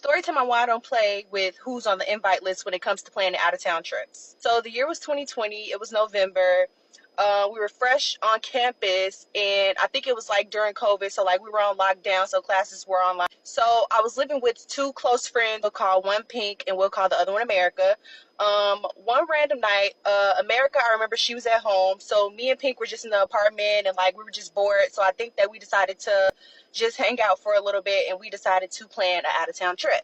Story time on why I don't play with who's on the invite list when it comes to planning out of town trips. So the year was 2020. It was November. We were fresh on campus, and I think it was like during COVID. So like we were on lockdown, so classes were online. So I was living with two close friends. We'll call one Pink, and we'll call the other one America. One random night, America, I remember she was at home. So me and Pink were just in the apartment, and like we were just bored. So I think that we decided to just hang out for a little bit, and we decided to plan an out of town trip.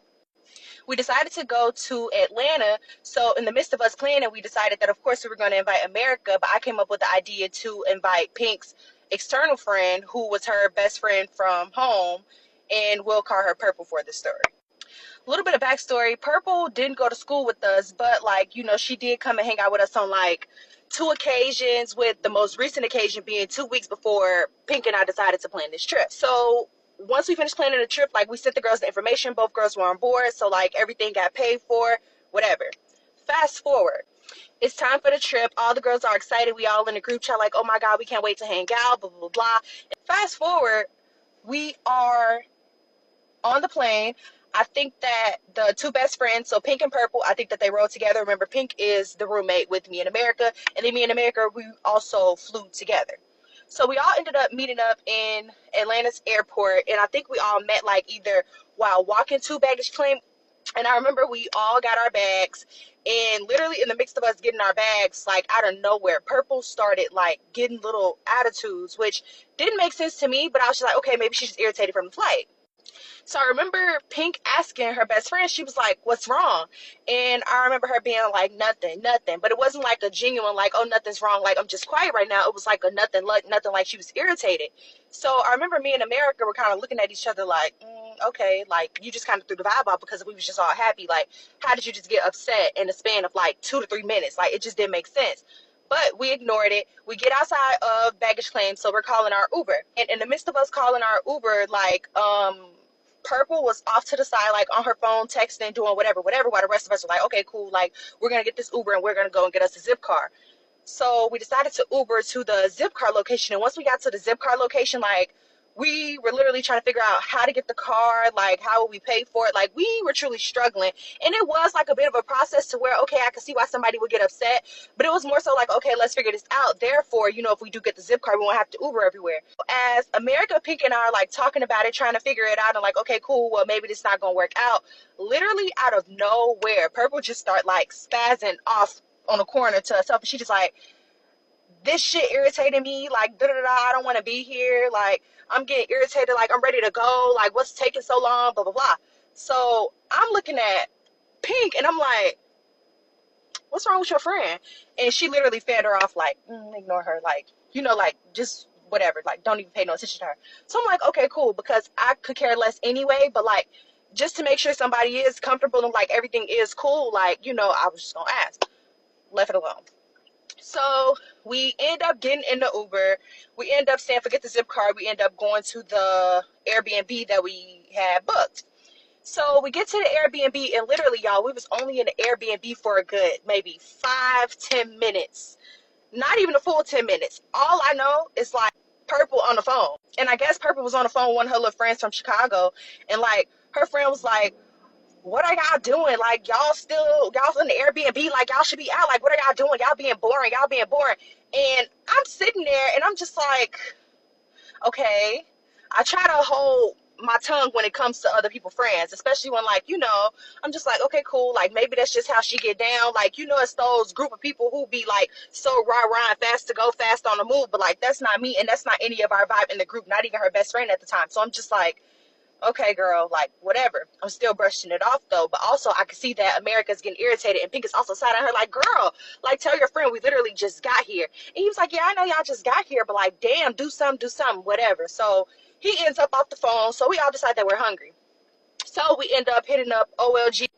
We decided to go to Atlanta. So in the midst of us planning, we decided that of course we were going to invite America, but I came up with the idea to invite Pink's external friend, who was her best friend from home, and we'll call her Purple for this story. A little bit of backstory: Purple didn't go to school with us, but like, you know, she did come and hang out with us on like two occasions, with the most recent occasion being 2 weeks before Pink and I decided to plan this trip. So once we finished planning the trip, like we sent the girls the information, both girls were on board, so like everything got paid for, whatever. Fast forward, it's time for the trip. All the girls are excited. We all in a group chat like, oh my god, we can't wait to hang out, blah blah blah. Fast forward, we are on the plane. I think that the two best friends, so Pink and Purple, I think that they rode together. Remember, Pink is the roommate with me in America, and then me and America, we also flew together. So we all ended up meeting up in Atlanta's airport, and I think we all met like either while walking to baggage claim. And I remember we all got our bags, and literally in the midst of us getting our bags, like out of nowhere, Purple started like getting little attitudes, which didn't make sense to me, but I was just like, okay, maybe she's just irritated from the flight. So I remember Pink asking her best friend, she was like, what's wrong? And I remember her being like, nothing. But it wasn't like a genuine, like, oh, nothing's wrong, like, I'm just quiet right now. It was like a nothing, like she was irritated. So I remember me and America were kind of looking at each other like, okay, like, you just kind of threw the vibe off because we was just all happy. Like, how did you just get upset in the span of like 2 to 3 minutes? Like, it just didn't make sense. But we ignored it. We get outside of baggage claim, so we're calling our Uber. And in the midst of us calling our Uber, like, Purple was off to the side, like on her phone, texting, doing whatever, while the rest of us were like, okay, cool, like, we're going to get this Uber and we're going to go and get us a zip car. So we decided to Uber to the zip car location. And once we got to the zip car location, like, we were literally trying to figure out how to get the car, like, how would we pay for it? Like, we were truly struggling. And it was like a bit of a process to where, okay, I could see why somebody would get upset. But it was more so like, okay, let's figure this out. Therefore, you know, if we do get the zip car, we won't have to Uber everywhere. As America, Pink, and I are like talking about it, trying to figure it out, and like, okay, cool, well, maybe this not going to work out. Literally out of nowhere, Purple just start like spazzing off on the corner to herself. And she just like, this shit irritated me, like, I don't want to be here, like, I'm getting irritated, like, I'm ready to go, like, what's taking so long, blah, blah, blah. So I'm looking at Pink, and I'm like, what's wrong with your friend? And she literally fed her off, like, ignore her, like, you know, like, just whatever, like, don't even pay no attention to her. So I'm like, okay, cool, because I could care less anyway, but, like, just to make sure somebody is comfortable and, like, everything is cool, like, you know, I was just gonna ask. Left it alone. So we end up getting in the Uber. We end up saying, forget the zip card. We end up going to the Airbnb that we had booked. So we get to the Airbnb, and literally, y'all, we was only in the Airbnb for a good maybe 5-10 minutes. Not even a full 10 minutes. All I know is like Purple on the phone. And I guess Purple was on the phone with one of her little friends from Chicago. And like her friend was like, what are y'all doing? Like, y'all in the Airbnb, like, y'all should be out. Like, what are y'all doing? Y'all being boring. And I'm sitting there, and I'm just like, okay. I try to hold my tongue when it comes to other people's friends, especially when, like, you know, I'm just like, okay, cool. Like, maybe that's just how she get down. Like, you know, it's those group of people who be, like, so rah-rah and fast to go, fast on the move. But, like, that's not me, and that's not any of our vibe in the group, not even her best friend at the time. So I'm just like, okay, girl, like, whatever. I'm still brushing it off, though. But also, I can see that America's getting irritated, and Pink is also side on her, like, girl, like, tell your friend we literally just got here. And he was like, yeah, I know y'all just got here, but, like, damn, do something, whatever. So he ends up off the phone, so we all decide that we're hungry. So we end up hitting up OLG.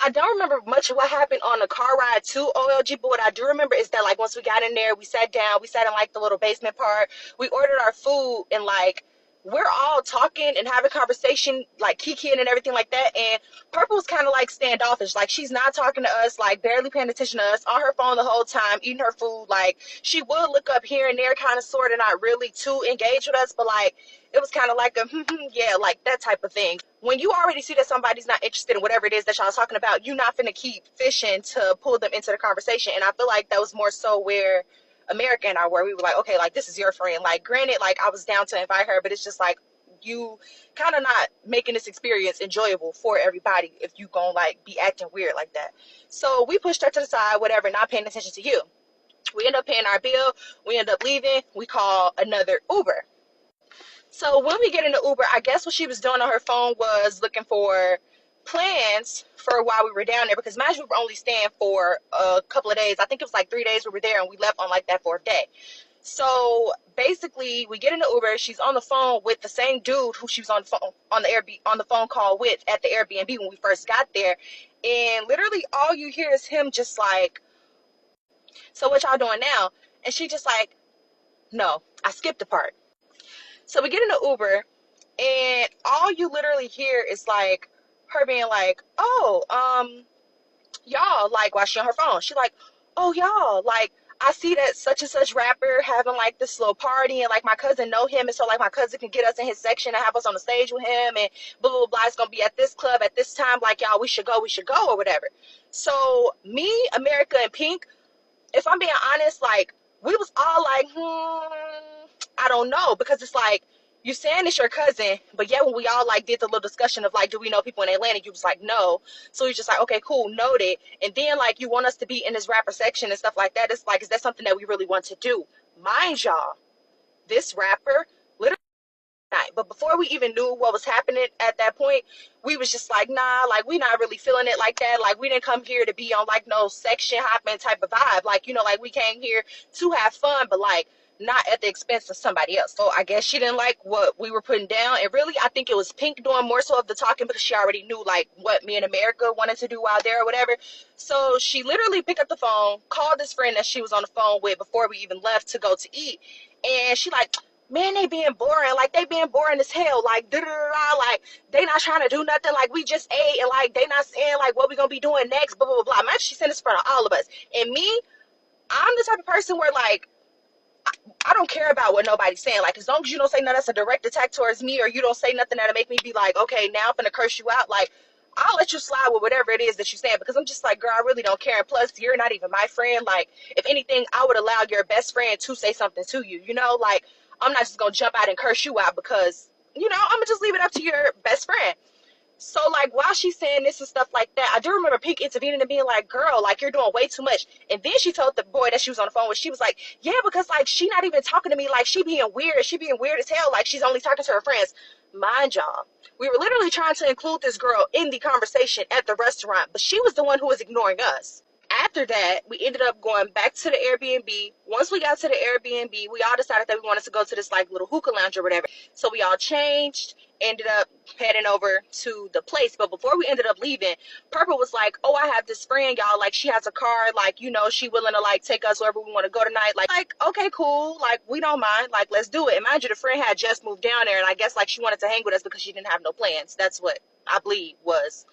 I don't remember much of what happened on the car ride to OLG, but what I do remember is that, like, once we got in there, we sat down, we sat in, like, the little basement part. We ordered our food, and, like, we're all talking and having conversation, like kikiing and everything like that, and Purple was kind of like standoffish. Like, she's not talking to us, like barely paying attention to us, on her phone the whole time, eating her food. Like, she would look up here and there, kind of sort of, not really too engaged with us, but like, it was kind of like a yeah, like that type of thing. When you already see that somebody's not interested in whatever it is that y'all talking about, you're not finna keep fishing to pull them into the conversation. And I feel like that was more so where America and I were. We were like, okay, like, this is your friend. Like, granted, like, I was down to invite her, but it's just like, you kind of not making this experience enjoyable for everybody if you gonna like be acting weird like that. So we pushed her to the side, whatever, not paying attention to you. We end up paying our bill. We end up leaving. We call another Uber. So when we get in the Uber, I guess what she was doing on her phone was looking for plans for while we were down there, because imagine we were only staying for a couple of days. I think it was like 3 days we were there, and we left on like that fourth day. So basically, we get in the Uber. She's on the phone with the same dude who she was on the phone on the phone call with at the Airbnb when we first got there. And literally, all you hear is him just like, "So what y'all doing now?" And she just like, "No, I skipped the part." So we get in the Uber, and all you literally hear is like her being like, "Oh, y'all," like, while she on her phone, she like, "Oh, y'all, like, I see that such and such rapper having like this little party, and like my cousin know him, and so like my cousin can get us in his section and have us on the stage with him, and blah blah blah. It's gonna be at this club at this time. Like, y'all, we should go or whatever." So me, America, and Pink, if I'm being honest, like, we was all like, I don't know, because it's like, you saying it's your cousin, but yet when we all like did the little discussion of like, do we know people in Atlanta? You was like, no. So you're just like, okay, cool, noted. And then like, you want us to be in this rapper section and stuff like that. It's like, is that something that we really want to do? Mind y'all, this rapper literally night. But before we even knew what was happening at that point, we was just like, nah, like, we not really feeling it like that. Like, we didn't come here to be on like no section hopping type of vibe. Like, you know, like, we came here to have fun, but like not at the expense of somebody else. So I guess she didn't like what we were putting down. And really, I think it was Pink doing more so of the talking, because she already knew like what me and America wanted to do while there or whatever. So she literally picked up the phone, called this friend that she was on the phone with before we even left to go to eat. And she like, man, they being boring. Like, they being boring as hell. Like, like, they not trying to do nothing. Like, we just ate, and like, they not saying like what we gonna be doing next, blah blah blah. Man, she said this in front of all of us. And me, I'm the type of person where like, I don't care about what nobody's saying. Like, as long as you don't say nothing that's a direct attack towards me, or you don't say nothing that'll make me be like, okay, now I'm gonna curse you out. Like, I'll let you slide with whatever it is that you're saying, because I'm just like, girl, I really don't care. And plus, you're not even my friend. Like, if anything, I would allow your best friend to say something to you, you know? Like, I'm not just gonna jump out and curse you out because, you know, I'm gonna just leave it up to your best friend. So, like, while she's saying this and stuff like that, I do remember Pink intervening and being like, girl, like, you're doing way too much. And then she told the boy that she was on the phone with, she was like, yeah, because, like, she not even talking to me. Like, she being weird. She being weird as hell. Like, she's only talking to her friends. Mind y'all, we were literally trying to include this girl in the conversation at the restaurant, but she was the one who was ignoring us. After that, we ended up going back to the Airbnb. Once we got to the Airbnb, we all decided that we wanted to go to this like little hookah lounge or whatever. So we all changed, ended up heading over to the place. But before we ended up leaving, Purple was like, oh, I have this friend, y'all. Like, she has a car. Like, you know, she willing to like take us wherever we want to go tonight. Like, okay, cool. Like, we don't mind. Like, let's do it. And mind you, the friend had just moved down there, and I guess like she wanted to hang with us because she didn't have no plans. That's what I believe was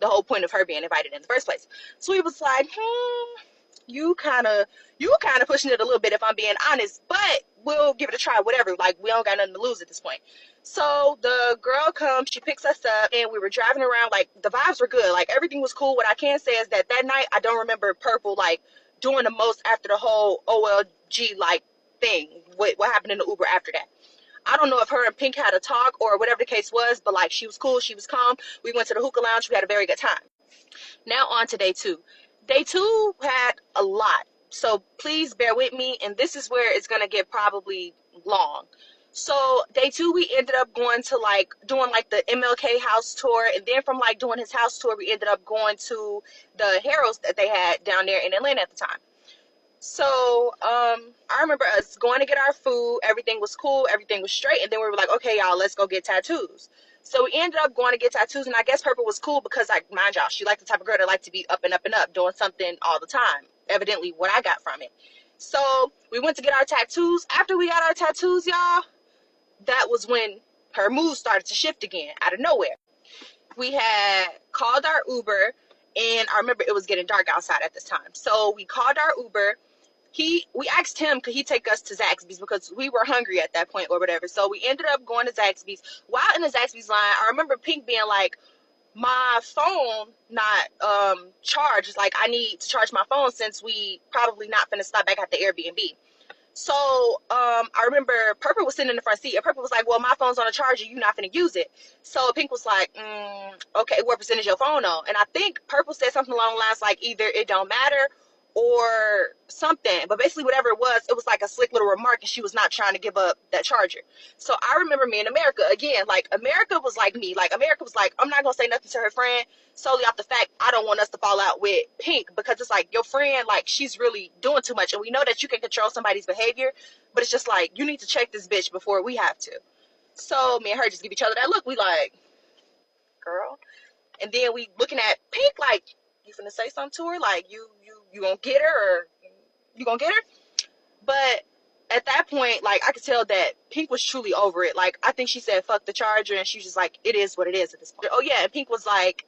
the whole point of her being invited in the first place. So he was like, you kind of pushing it a little bit, if I'm being honest, but we'll give it a try, whatever. Like, we don't got nothing to lose at this point. So the girl comes, she picks us up, and we were driving around. Like, the vibes were good. Like, everything was cool. What I can say is that night, I don't remember Purple, like, doing the most after the whole OLG, like, thing. What happened in the Uber after that. I don't know if her and Pink had a talk or whatever the case was, but like, she was cool, she was calm. We went to the hookah lounge, we had a very good time. Now on to day two. Day two had a lot, so please bear with me, and this is where it's gonna get probably long. So day two, we ended up going to like doing like the MLK house tour, and then from like doing his house tour, we ended up going to the Harrods that they had down there in Atlanta at the time. So, I remember us going to get our food. Everything was cool. Everything was straight. And then we were like, okay, y'all, let's go get tattoos. So we ended up going to get tattoos. And I guess Purple was cool because, like, mind y'all, she liked the type of girl that liked to be up and up and up, doing something all the time. Evidently, what I got from it. So we went to get our tattoos. After we got our tattoos, y'all, that was when her mood started to shift again out of nowhere. We had called our Uber, and I remember it was getting dark outside at this time. So we called our Uber. We asked him could he take us to Zaxby's because we were hungry at that point or whatever. So we ended up going to Zaxby's. While in the Zaxby's line, I remember Pink being like, my phone not charged. Like, I need to charge my phone since we probably not finna stop back at the Airbnb. So I remember Purple was sitting in the front seat, and Purple was like, well, my phone's on a charger, you not finna use it. So Pink was like, okay, what percentage your phone on? And I think Purple said something along the lines like either it don't matter or something, but basically whatever it was like a slick little remark, and she was not trying to give up that charger. So I remember me and America, again, like America was like me, like America was like, I'm not gonna say nothing to her friend solely off the fact I don't want us to fall out with Pink, because it's like your friend, like she's really doing too much, and we know that you can control somebody's behavior, but it's just like you need to check this bitch before we have to. So me and her just give each other that look, we like, girl. And then we looking at Pink like, you finna say something to her? Like, you gonna get her, or you gonna get her? But at that point, like, I could tell that Pink was truly over it. Like, I think she said, fuck the charger, and she was just like, it is what it is at this point. Oh, yeah, and Pink was like,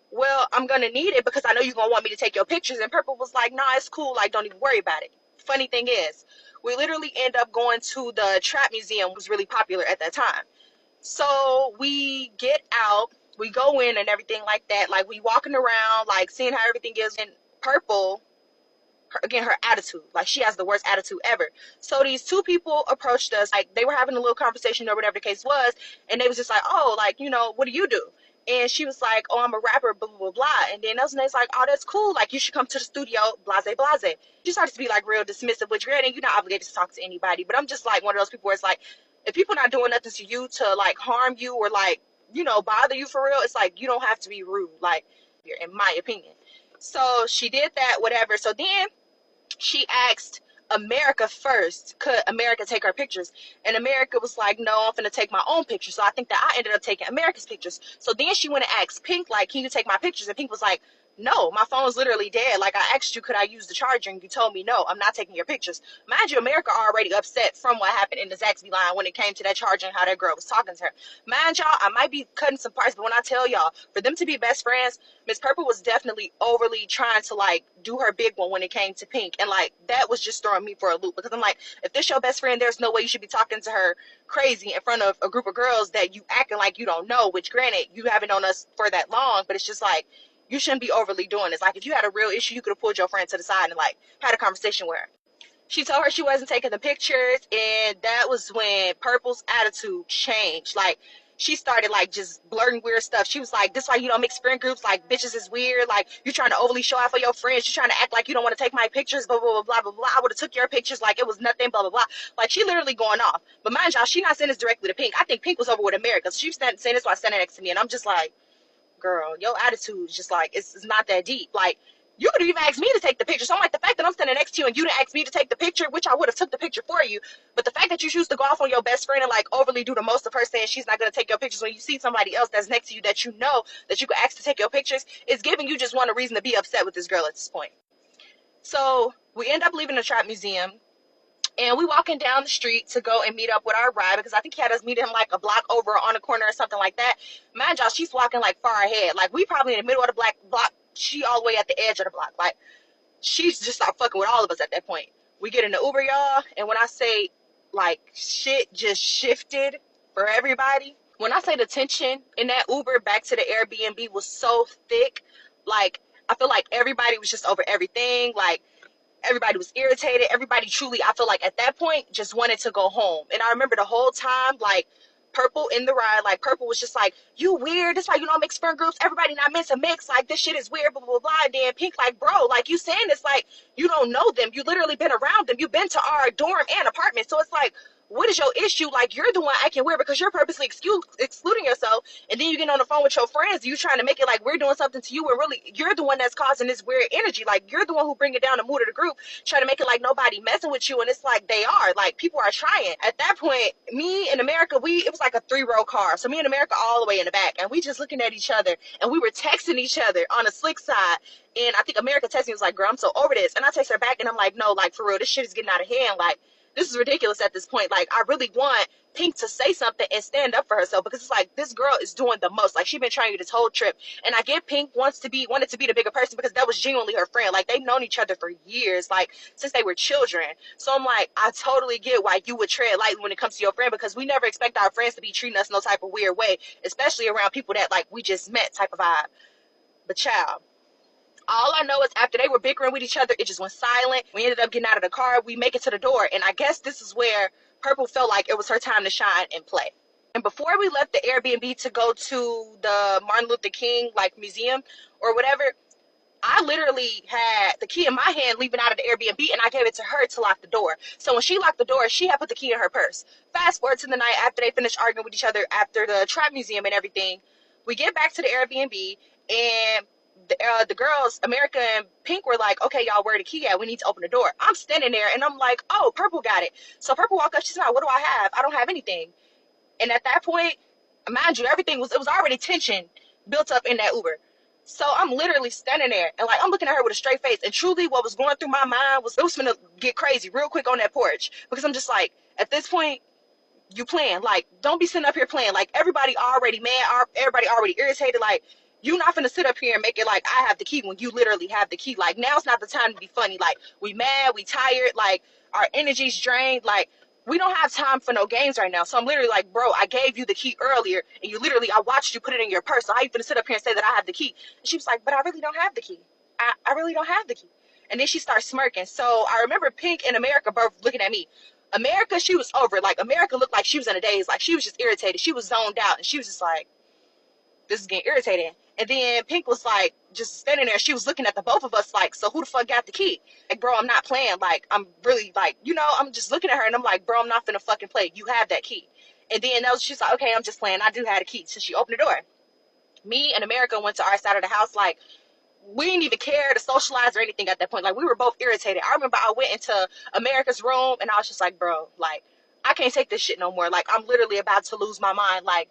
well, I'm gonna need it because I know you're gonna want me to take your pictures. And Purple was like, nah, it's cool. Like, don't even worry about it. Funny thing is, we literally end up going to the Trap Museum, was really popular at that time. So we get out, we go in and everything like that. Like, we walking around, like, seeing how everything is. And Purple, her attitude, like, she has the worst attitude ever. So these two people approached us, like, they were having a little conversation or whatever the case was, and they was just like, oh, like, you know, what do you do? And she was like, oh, I'm a rapper, blah, blah, blah, blah. And then those names like, oh, that's cool, like, you should come to the studio, blase, blase. She started to be like real dismissive, which granted, you're not obligated to talk to anybody, but I'm just like one of those people where it's like, if people not doing nothing to you to like harm you or like, you know, bother you for real, it's like, you don't have to be rude, like, in my opinion. So she did that, whatever. So then she asked America first, could America take her pictures? And America was like, no, I'm gonna take my own pictures. So I think that I ended up taking America's pictures. So then she went and asked Pink, like, can you take my pictures? And Pink was like, no, my phone's literally dead. Like, I asked you, could I use the charger? And you told me, no, I'm not taking your pictures. Mind you, America already upset from what happened in the Zaxby line when it came to that charger and how that girl was talking to her. Mind y'all, I might be cutting some parts, but when I tell y'all, for them to be best friends, Miss Purple was definitely overly trying to, like, do her big one when it came to Pink. And, like, that was just throwing me for a loop. Because I'm like, if this your best friend, there's no way you should be talking to her crazy in front of a group of girls that you acting like you don't know, which granted, you haven't known us for that long, but it's just like, you shouldn't be overly doing this. Like, if you had a real issue, you could have pulled your friend to the side and, like, had a conversation with her. She told her she wasn't taking the pictures, and that was when Purple's attitude changed. Like, she started, like, just blurting weird stuff. She was like, this why you don't mix friend groups, like, bitches is weird, like, you're trying to overly show out for your friends, you're trying to act like you don't want to take my pictures, blah, blah, blah, blah, blah, blah. I would have took your pictures like it was nothing, blah, blah, blah. Like, she literally going off. But mind y'all, she not saying this directly to Pink. I think Pink was over with America. So she was saying this while standing next to me, and I'm just like, girl, your attitude is just like, it's not that deep. Like, you could have even asked me to take the picture. So I'm like, the fact that I'm standing next to you and you didn't ask me to take the picture, which I would have took the picture for you, but the fact that you choose to go off on your best friend and like overly do the most of her saying she's not going to take your pictures when you see somebody else that's next to you that you know that you could ask to take your pictures, is giving you just one reason to be upset with this girl at this point. So we end up leaving the Trap Museum. And we walking down the street to go and meet up with our ride, because I think he had us meet him like a block over on a corner or something like that. Mind y'all, she's walking like far ahead. Like, we probably in the middle of the block. She all the way at the edge of the block. Like, she's just stopped fucking with all of us at that point. We get in the Uber, y'all. And when I say, like, shit just shifted for everybody. When I say the tension in that Uber back to the Airbnb was so thick, like, I feel like everybody was just over everything. Like, everybody was irritated. Everybody truly, I feel like at that point, just wanted to go home. And I remember the whole time, like, Purple in the ride, like, Purple was just like, you weird. This why you don't mix friend groups. Everybody not meant to mix. Like, this shit is weird, blah, blah, blah. And then Pink, like, bro, like, you saying this like you don't know them. You literally been around them. You've been to our dorm and apartment. So it's like, what is your issue? Like, you're the one acting weird because you're purposely excluding yourself, and then you get on the phone with your friends, you trying to make it like we're doing something to you, when really you're the one that's causing this weird energy. Like, you're the one who bring it down the mood of the group, trying to make it like nobody messing with you, and it's like they are. Like, people are trying. At that point, me and America, it was like a 3-row car, so me and America all the way in the back, and we just looking at each other, and we were texting each other on a slick side. And I think America texted me, was like, girl, I'm so over this. And I text her back, and I'm like, no, like, for real, this shit is getting out of hand. Like, this is ridiculous at this point. Like, I really want Pink to say something and stand up for herself, because it's like, this girl is doing the most. Like, she's been trying this whole trip. And I get Pink wanted to be the bigger person, because that was genuinely her friend. Like, they've known each other for years, like, since they were children. So I'm like, I totally get why you would tread lightly when it comes to your friend, because we never expect our friends to be treating us no type of weird way, especially around people that, like, we just met type of vibe. But child, all I know is after they were bickering with each other, it just went silent. We ended up getting out of the car. We make it to the door. And I guess this is where Purple felt like it was her time to shine and play. And before we left the Airbnb to go to the Martin Luther King, like, museum or whatever, I literally had the key in my hand leaving out of the Airbnb, and I gave it to her to lock the door. So when she locked the door, she had put the key in her purse. Fast forward to the night after they finished arguing with each other after the trap museum and everything. We get back to the Airbnb, and the girls, America and Pink, were like, okay, y'all, where the key at? We need to open the door. I'm standing there, and I'm like, oh, Purple got it. So Purple walked up. She's like, what do I have? I don't have anything. And at that point, mind you, it was already tension built up in that Uber. So I'm literally standing there, and like, I'm looking at her with a straight face, and truly what was going through my mind was, it was gonna get crazy real quick on that porch, because I'm just like, at this point, you playing. Like, don't be sitting up here playing. Like, everybody already mad, everybody already irritated. Like, you not finna sit up here and make it like I have the key when you literally have the key. Like, now's not the time to be funny. Like, we mad, we tired, like, our energy's drained. Like, we don't have time for no games right now. So I'm literally like, bro, I gave you the key earlier, and I watched you put it in your purse. So how you finna sit up here and say that I have the key? And she was like, but I really don't have the key. I really don't have the key. And then she starts smirking. So I remember Pink and America both looking at me. America, she was over it. Like, America looked like she was in a daze. Like, she was just irritated. She was zoned out, and she was just like, this is getting irritating. And then Pink was like, just standing there. She was looking at the both of us like, so who the fuck got the key? Like, bro, I'm not playing. Like, I'm really like, I'm just looking at her, and I'm like, bro, I'm not finna fucking play. You have that key. And then she's like, okay, I'm just playing. I do have a key. So she opened the door. Me and America went to our side of the house. Like, we didn't even care to socialize or anything at that point. Like, we were both irritated. I remember I went into America's room, and I was just like, bro, like, I can't take this shit no more. Like, I'm literally about to lose my mind. Like,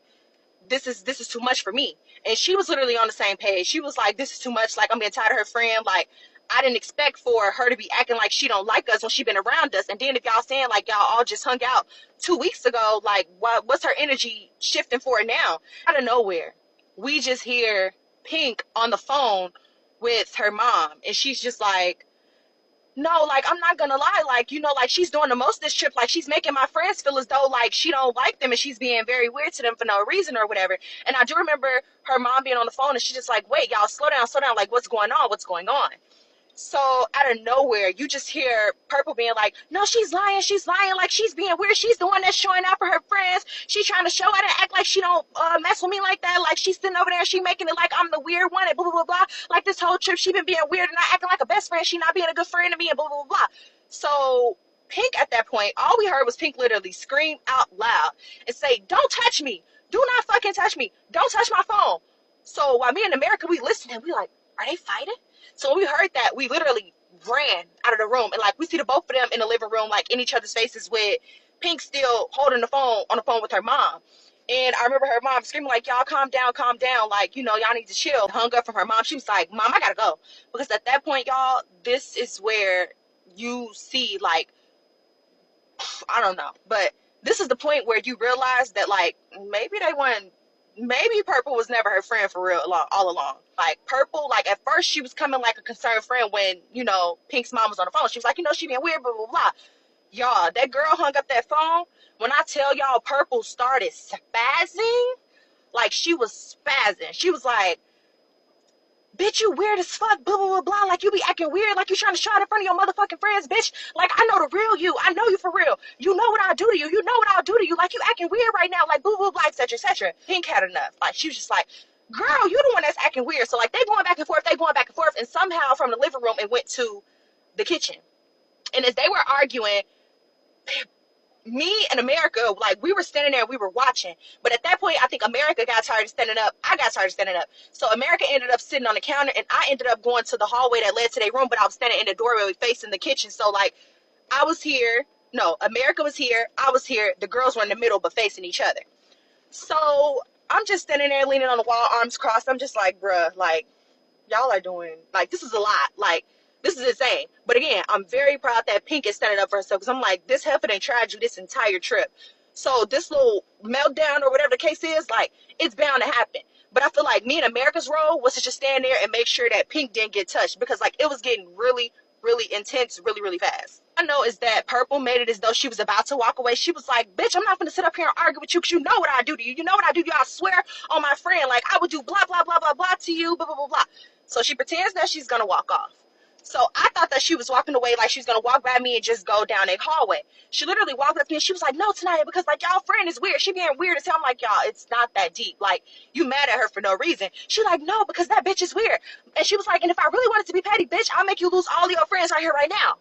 this is too much for me. And she was literally on the same page. She was like, this is too much. Like, I'm getting tired of her friend. Like, I didn't expect for her to be acting like she don't like us when she been around us. And then if y'all saying like y'all all just hung out 2 weeks ago, like, what's her energy shifting for now? Out of nowhere, we just hear Pink on the phone with her mom, and she's just like, no, like, I'm not gonna lie, like, like, she's doing the most this trip. Like, she's making my friends feel as though like she don't like them, and she's being very weird to them for no reason or whatever. And I do remember her mom being on the phone, and she's just like, wait, y'all, slow down, like, what's going on? So out of nowhere, you just hear Purple being like, no, she's lying, like, she's being weird, she's the one that's showing out for her friends, she's trying to show out and act like she don't mess with me like that, like, she's sitting over there, she making it like I'm the weird one, and blah, blah, blah, blah, like, this whole trip, she been being weird and not acting like a best friend, she not being a good friend to me, and blah, blah, blah, blah. So Pink, at that point, all we heard was Pink literally scream out loud and say, don't touch me, do not fucking touch me, don't touch my phone. So while me and America, we listened, and we like, are they fighting? So when we heard that, we literally ran out of the room, and like, we see the both of them in the living room, like, in each other's faces, with Pink still holding the phone with her mom. And I remember her mom screaming like, y'all calm down, like, y'all need to chill. Hung up from her mom. She was like, mom, I gotta go. Because at that point, y'all, this is where you see, like, I don't know, but this is the point where you realize that, like, maybe Purple was never her friend for real all along. Like, Purple, like, at first she was coming like a concerned friend when, Pink's mom was on the phone. She was like, she being weird, blah, blah, blah. Y'all, that girl hung up that phone. When I tell y'all, Purple started spazzing, like, she was spazzing. She was like, bitch, you weird as fuck, blah, blah, blah, blah. Like, you be acting weird, like you trying to show out in front of your motherfucking friends, bitch. Like, I know the real you. I know you for real. You know what I'll do to you. You know what I'll do to you. Like, you acting weird right now. Like, blah, blah, blah, etc., etc. Pink had enough. Like, she was just like, girl, you the one that's acting weird. So, like, they going back and forth. And somehow from the living room, it went to the kitchen. And as they were arguing, me and America, like, we were standing there, we were watching. But at that point, I think America got tired of standing up. I got tired of standing up. So America ended up sitting on the counter, and I ended up going to the hallway that led to their room, but I was standing in the doorway facing the kitchen. So, like, I was here. No, America was here. I was here. The girls were in the middle, but facing each other. So I'm just standing there leaning on the wall, arms crossed. I'm just like, bruh, like, y'all are doing, like, this is a lot. Like, This is insane. But again, I'm very proud that Pink is standing up for herself, because I'm like, this heifer done tried you this entire trip. So this little meltdown or whatever the case is, like, it's bound to happen. But I feel like me and America's role was to just stand there and make sure that Pink didn't get touched, because like it was getting really, really intense really, really fast. I know is that Purple made it as though she was about to walk away. She was like, bitch, I'm not gonna sit up here and argue with you, because you know what I do to you. You know what I do to you. I swear on my friend, like I would do blah, blah, blah, blah, blah to you, blah, blah, blah, blah. So she pretends that she's gonna walk off. So I thought that she was walking away, like she was gonna walk by me and just go down a hallway. She literally walked up to me and she was like, no, Tanaya, because like y'all friend is weird. She being weird as hell. I'm like, y'all, it's not that deep. Like, you mad at her for no reason. She like, no, because that bitch is weird. And she was like, and if I really wanted to be petty, bitch, I'll make you lose all your friends right here, right now.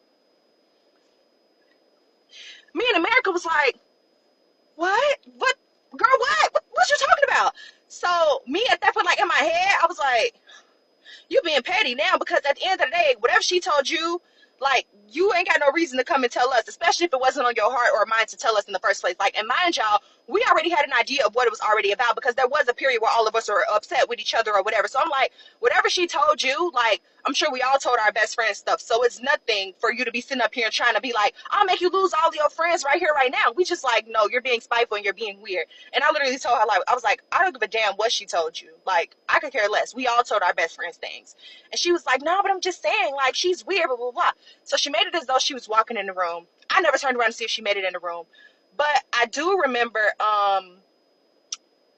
Me in America was like, what? What? Girl, what you talking about? So me at that point, like in my head, I was like, you being petty now, because at the end of the day, whatever she told you, like, you ain't got no reason to come and tell us, especially if it wasn't on your heart or mind to tell us in the first place. Like, and mind y'all, we already had an idea of what it was already about, because there was a period where all of us were upset with each other or whatever. So I'm like, whatever she told you, like, I'm sure we all told our best friends stuff. So it's nothing for you to be sitting up here and trying to be like, I'll make you lose all your friends right here, right now. We just like, no, you're being spiteful and you're being weird. And I literally told her, like, I was like, I don't give a damn what she told you. Like, I could care less. We all told our best friends things. And she was like, no, but I'm just saying, like, she's weird, blah, blah, blah. So she made it as though she was walking in the room. I never turned around to see if she made it in the room. But I do remember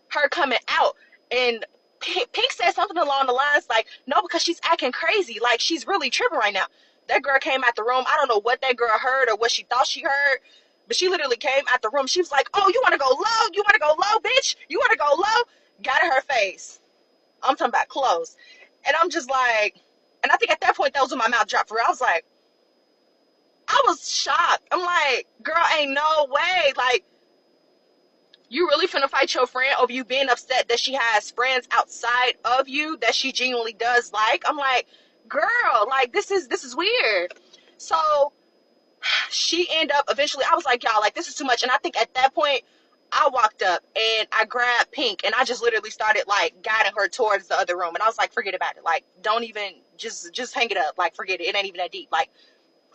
her coming out, and Pink said something along the lines like, no, because she's acting crazy. Like, she's really tripping right now. That girl came out the room. I don't know what that girl heard or what she thought she heard, but she literally came out the room. She was like, oh, you want to go low? You want to go low, bitch? You want to go low? Got in her face. I'm talking about close. And I'm just like, and I think at that point, that was when my mouth dropped for real. I was like, I was shocked. I'm like, girl, ain't no way. Like, you really finna fight your friend over you being upset that she has friends outside of you that she genuinely does like? I'm like, girl, like, this is weird. So she ended up eventually, I was like, y'all, like, this is too much. And I think at that point, I walked up and I grabbed Pink and I just literally started like guiding her towards the other room. And I was like, forget about it. Like, don't even, just hang it up. Like, forget it. It ain't even that deep. Like,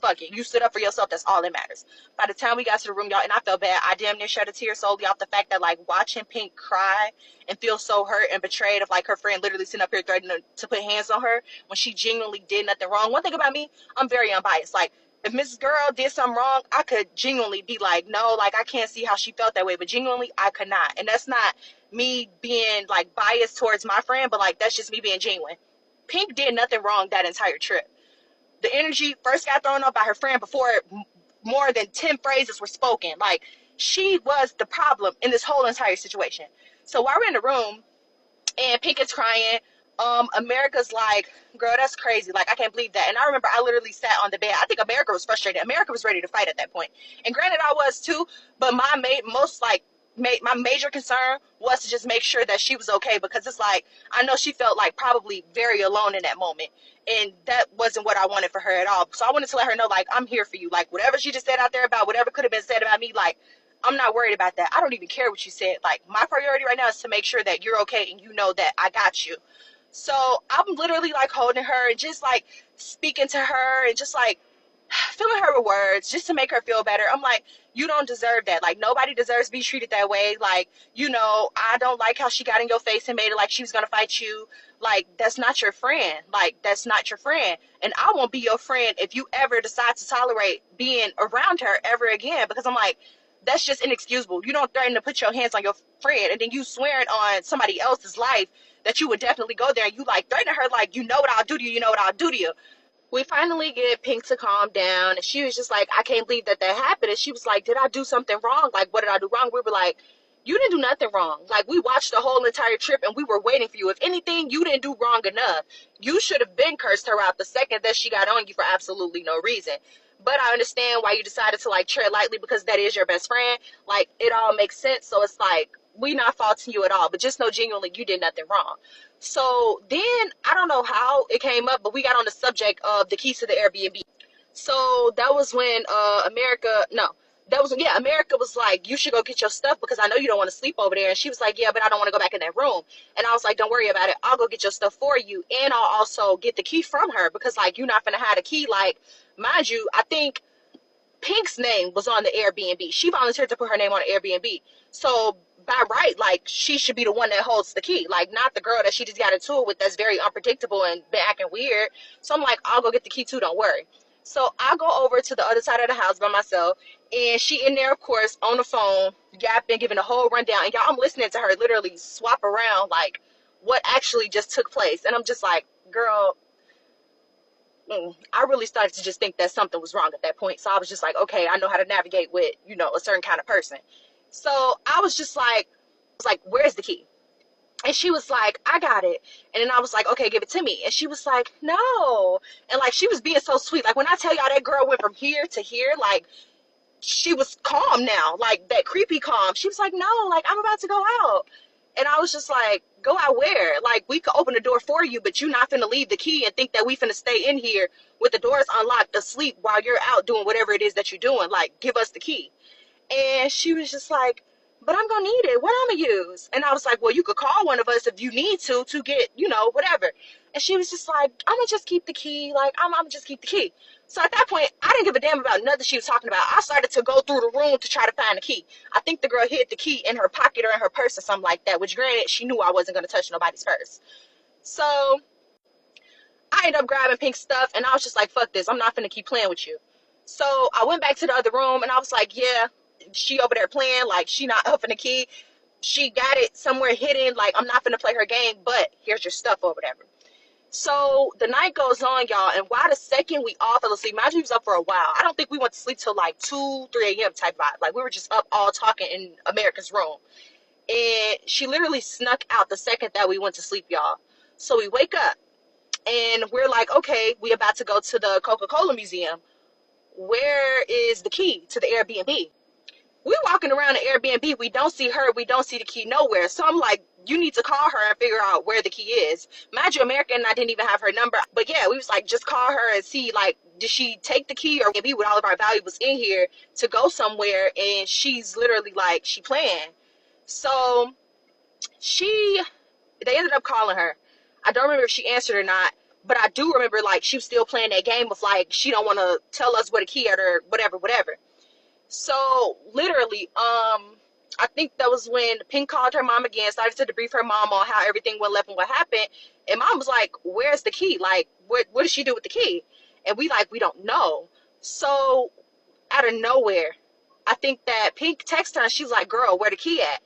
fuck it. You stood up for yourself. That's all that matters. By the time we got to the room, y'all, and I felt bad. I damn near shed a tear solely off the fact that, like, watching Pink cry and feel so hurt and betrayed of, like, her friend literally sitting up here threatening to put hands on her when she genuinely did nothing wrong. One thing about me, I'm very unbiased. Like, if Mrs. Girl did something wrong, I could genuinely be like, no, like, I can't see how she felt that way. But genuinely, I could not. And that's not me being, like, biased towards my friend, but, like, that's just me being genuine. Pink did nothing wrong that entire trip. The energy first got thrown up by her friend before more than 10 phrases were spoken. Like, she was the problem in this whole entire situation. So while we're in the room and Pink is crying, America's like, girl, that's crazy. Like, I can't believe that. And I remember I literally sat on the bed. I think America was frustrated. America was ready to fight at that point. And granted, I was too, but my major concern was to just make sure that she was okay, because it's like, I know she felt like probably very alone in that moment, and that wasn't what I wanted for her at all. So I wanted to let her know, like, I'm here for you. Like, whatever she just said out there about whatever could have been said about me, like, I'm not worried about that. I don't even care what you said. Like, my priority right now is to make sure that you're okay and you know that I got you. So I'm literally like holding her and just like speaking to her and just like filling her with words just to make her feel better. I'm like, you don't deserve that. Like, nobody deserves to be treated that way. Like, you know, I don't like how she got in your face and made it like she was gonna fight you. Like, that's not your friend. Like, that's not your friend. And I won't be your friend if you ever decide to tolerate being around her ever again, because I'm like, that's just inexcusable. You don't threaten to put your hands on your friend and then you swearing on somebody else's life that you would definitely go there, and you like threaten her like, you know what I'll do to you, you know what I'll do to you. We finally get Pink to calm down, and she was just like, I can't believe that happened. And she was like, did I do something wrong? Like, what did I do wrong? We were like, you didn't do nothing wrong. Like, we watched the whole entire trip and we were waiting for you. If anything, you didn't do wrong enough. You should have been cursed her out the second that she got on you for absolutely no reason. But I understand why you decided to like tread lightly, because that is your best friend. Like, it all makes sense. So it's like, we not faulting you at all, but just know genuinely you did nothing wrong. So then, I don't know how it came up, but we got on the subject of the keys to the Airbnb. So that was when America was like, you should go get your stuff because I know you don't want to sleep over there. And she was like, yeah, but I don't want to go back in that room. And I was like, don't worry about it. I'll go get your stuff for you. And I'll also get the key from her because, like, you're not going to have the key. Like, mind you, I think Pink's name was on the Airbnb. She volunteered to put her name on the Airbnb. So by right, like, she should be the one that holds the key. Like, not the girl that she just got into it with that's very unpredictable and been acting weird. So I'm like, I'll go get the key too, don't worry. So I go over to the other side of the house by myself, and she in there, of course, on the phone, yapping, giving a whole rundown. And y'all, I'm listening to her literally swap around, like, what actually just took place. And I'm just like, girl, I really started to just think that something was wrong at that point. So I was just like, okay, I know how to navigate with, a certain kind of person. So I was just like, where's the key? And she was like, I got it. And then I was like, okay, give it to me. And she was like, no. And like, she was being so sweet. Like, when I tell y'all that girl went from here to here, like, she was calm now, like that creepy calm. She was like, no, like, I'm about to go out. And I was just like, go out where? Like, we could open the door for you, but you're not finna leave the key and think that we finna stay in here with the doors unlocked asleep while you're out doing whatever it is that you're doing. Like, give us the key. And she was just like, but I'm gonna need it. What I'm gonna use? And I was like, well, you could call one of us if you need to get, whatever. And she was just like, I'm gonna just keep the key. Like, I'm gonna just keep the key. So at that point, I didn't give a damn about nothing she was talking about. I started to go through the room to try to find the key. I think the girl hid the key in her pocket or in her purse or something like that, which granted, she knew I wasn't gonna touch nobody's purse. So I ended up grabbing Pink's stuff, and I was just like, fuck this. I'm not finna keep playing with you. So I went back to the other room, and I was like, yeah, she over there playing, like, she not up in the key. She got it somewhere hidden, like, I'm not finna play her game, but here's your stuff or whatever. So the night goes on, y'all, and why the second we all fell asleep, imagine we was up for a while. I don't think we went to sleep till like 2, 3 a.m. type vibe. Like, we were just up all talking in America's room. And she literally snuck out the second that we went to sleep, y'all. So we wake up, and we're like, okay, we about to go to the Coca-Cola Museum. Where is the key to the Airbnb? We're walking around the Airbnb. We don't see her. We don't see the key nowhere. So I'm like, you need to call her and figure out where the key is. Mind you, America and I didn't even have her number. But yeah, we was like, just call her and see, like, did she take the key or maybe with all of our valuables in here to go somewhere? And she's literally like, she playing. So they ended up calling her. I don't remember if she answered or not. But I do remember, like, she was still playing that game of, like, she don't want to tell us where the key at or whatever. So literally, I think that was when Pink called her mom again, started to debrief her mom on how everything went left and what happened. And mom was like, where's the key? Like, what does she do with the key? And we don't know. So out of nowhere, I think that Pink texted her and she was like, girl, where the key at?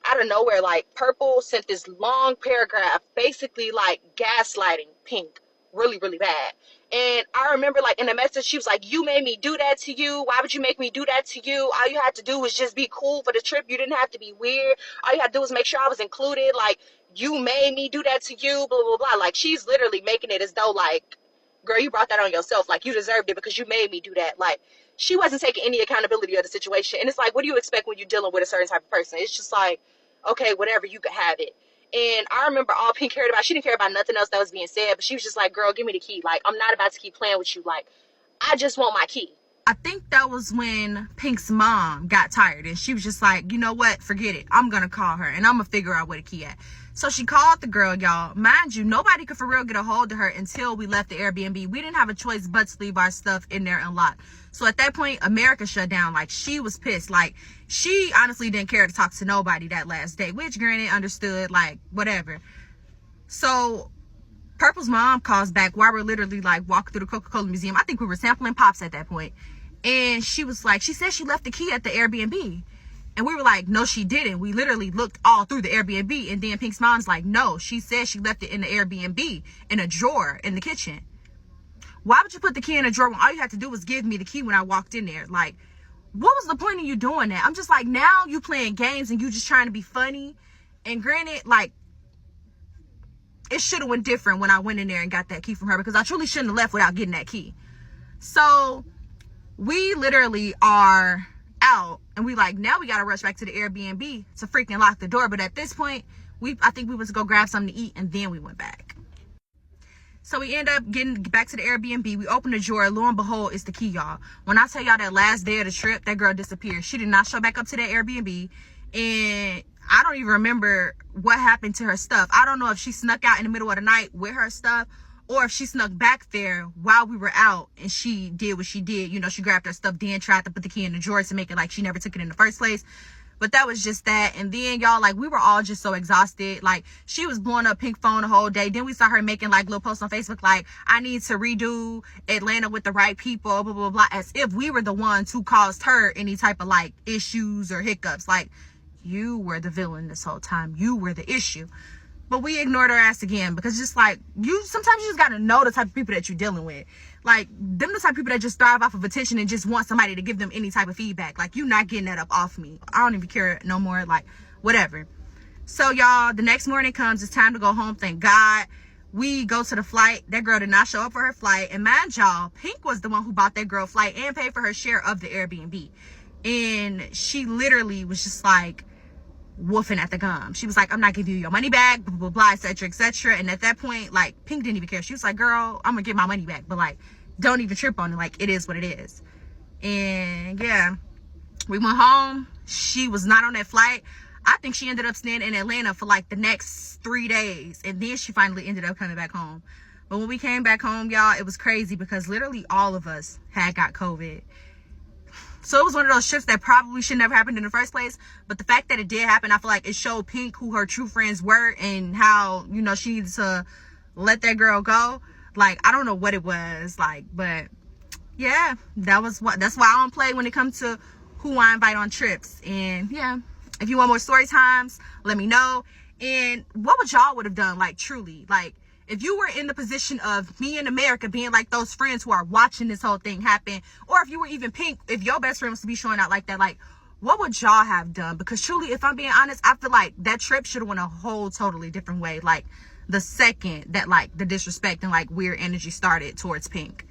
Out of nowhere, like, Purple sent this long paragraph, basically like gaslighting Pink really, really bad. And I remember, like, in the message, she was like, you made me do that to you. Why would you make me do that to you? All you had to do was just be cool for the trip. You didn't have to be weird. All you had to do was make sure I was included. Like, you made me do that to you, blah, blah, blah. Like, she's literally making it as though, like, girl, you brought that on yourself. Like, you deserved it because you made me do that. Like, she wasn't taking any accountability of the situation. And it's like, what do you expect when you're dealing with a certain type of person? It's just like, okay, whatever, you could have it. And I remember all Pink cared about, she didn't care about nothing else that was being said, but she was just like, girl, give me the key. Like, I'm not about to keep playing with you. Like, I just want my key. I think that was when Pink's mom got tired and she was just like, you know what, forget it. I'm going to call her and I'm going to figure out where the key at. So she called the girl, y'all. Mind you, nobody could for real get a hold of her until we left the Airbnb. We didn't have a choice but to leave our stuff in there unlocked. So at that point, America shut down. Like, she was pissed. Like, she honestly didn't care to talk to nobody that last day, which granted, understood, like, whatever. So Purple's mom calls back while we're literally, like, walking through the Coca-Cola Museum. I think we were sampling pops at that point. And she was like, she said she left the key at the Airbnb. And we were like, no, she didn't. We literally looked all through the Airbnb. And then Pink's mom's like, no, she said she left it in the Airbnb in a drawer in the kitchen. Why would you put the key in a drawer when all you had to do was give me the key when I walked in there? Like, what was the point of you doing that? I'm just like, now you playing games and you just trying to be funny. And granted, like, it should have went different when I went in there and got that key from her, because I truly shouldn't have left without getting that key. So we literally are out and we like, now we got to rush back to the Airbnb to freaking lock the door. But at this point, I think we was to go grab something to eat and then we went back. So we end up getting back to the Airbnb. We open the drawer. Lo and behold, it's the key, y'all. When I tell y'all that last day of the trip, that girl disappeared. She did not show back up to that Airbnb. And I don't even remember what happened to her stuff. I don't know if she snuck out in the middle of the night with her stuff, or if she snuck back there while we were out and she did what she did. You know, she grabbed her stuff, then tried to put the key in the drawer to make it like she never took it in the first place. But that was just that. And then, y'all, like, we were all just so exhausted. Like, she was blowing up Pink phone the whole day. Then we saw her making, like, little posts on Facebook, like, I need to redo Atlanta with the right people, blah, blah, blah, as if we were the ones who caused her any type of, like, issues or hiccups. Like, you were the villain this whole time. You were the issue. But we ignored her ass again, because just like, sometimes you just gotta know the type of people that you're dealing with. Like, them the type of people that just thrive off of attention and just want somebody to give them any type of feedback. Like, you not getting that up off me. I don't even care no more. Like, whatever. So, y'all, the next morning comes. It's time to go home. Thank God. We go to the flight. That girl did not show up for her flight. And mind y'all, Pink was the one who bought that girl flight and paid for her share of the Airbnb. And she literally was just like, woofing at the gum. She was like, I'm not giving you your money back, blah, blah, blah, etc., etc. And at that point, like, Pink didn't even care. She was like, girl, I'm gonna get my money back, but like, don't even trip on it. Like, it is what it is. And yeah, we went home. She was not on that flight. I think she ended up staying in Atlanta for like the next 3 days, and then she finally ended up coming back home. But when we came back home, y'all, it was crazy, because literally all of us had got COVID. So it was one of those trips that probably should never happened in the first place. But the fact that it did happen, I feel like it showed Pink who her true friends were and how, you know, she needed to let that girl go. Like, I don't know what it was like, but yeah, that's why I don't play when it comes to who I invite on trips. And yeah, if you want more story times, let me know. And what would y'all would have done? Like, truly, like, if you were in the position of me in America being like those friends who are watching this whole thing happen, or if you were even Pink, if your best friend was to be showing out like that, like, what would y'all have done? Because truly, if I'm being honest, I feel like that trip should have went a whole totally different way. Like, the second that, like, the disrespect and, like, weird energy started towards Pink.